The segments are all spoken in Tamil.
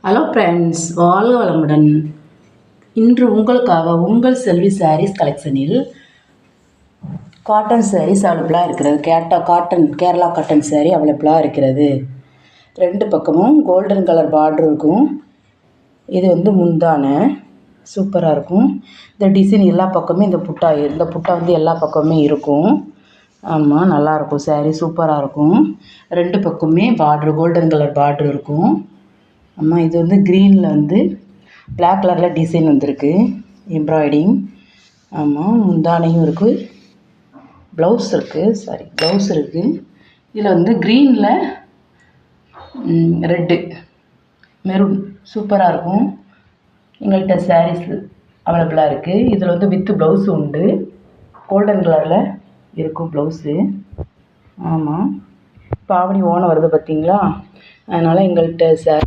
ஹலோ ஃப்ரெண்ட்ஸ், வாழ்க வளமுடன். இன்று உங்களுக்காக உங்கள் செல்வி சாரீஸ் கலெக்ஷனில் காட்டன் சாரீஸ் அவைலபிளாக இருக்கிறது. கேரளா காட்டன் சாரீ அவைலபிளாக இருக்கிறது. ரெண்டு பக்கமும் கோல்டன் கலர் பார்டர் இருக்கும். இது முந்தானை சூப்பராக இருக்கும். இந்த டிசைன் எல்லா பக்கமும் இந்த புட்டா எல்லா பக்கமுமே இருக்கும். ஆமாம், நல்லாயிருக்கும். சாரீ சூப்பராக இருக்கும். ரெண்டு பக்கமே கோல்டன் கலர் பார்டர் இருக்கும். ஆமாம், இது க்ரீனில் பிளாக் கலரில் டிசைன் வந்திருக்கு, எம்ப்ராய்டிங். ஆமாம், முந்தானையும் இருக்குது, ப்ளவுஸ் இருக்குது. இதில் க்ரீனில் ரெட்டு மெரூன் சூப்பராக இருக்கும். எங்கள்கிட்ட சாரீஸ் அவைலபிளாக இருக்குது. இதில் வித்து ப்ளவுஸு உண்டு. கோல்டன் கலரில் இருக்கும் ப்ளவுஸு. ஆமாம், பாவணி ஓனம் வருது பார்த்தீங்களா, அதனால் எங்கள்கிட்ட சாரீ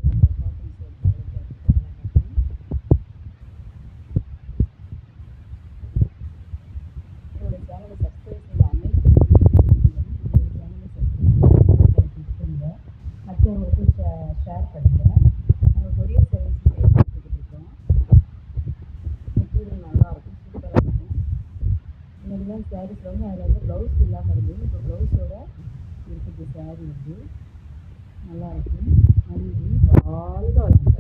சேனலை சப்ஸ்கிரைப் செய்யாமல் மற்றவங்களுக்கு ஷேர் பண்ணுங்கள். நாங்கள் கொரியர் சர்வீஸ் செய்து கொடுத்துட்ருக்கோம். மெட்டீரியல் நல்லாயிருக்கும், சூப்பராக இருக்கும். முன்னாடிலாம் சாரீஸ் அதில் ப்ளவுஸ் இல்லாமல் இருந்தது. இப்போ ப்ளவுஸோட இருக்குது சாரீ. நல்லாயிருக்கும். நன்றி. வாழ்க வளமுடன்.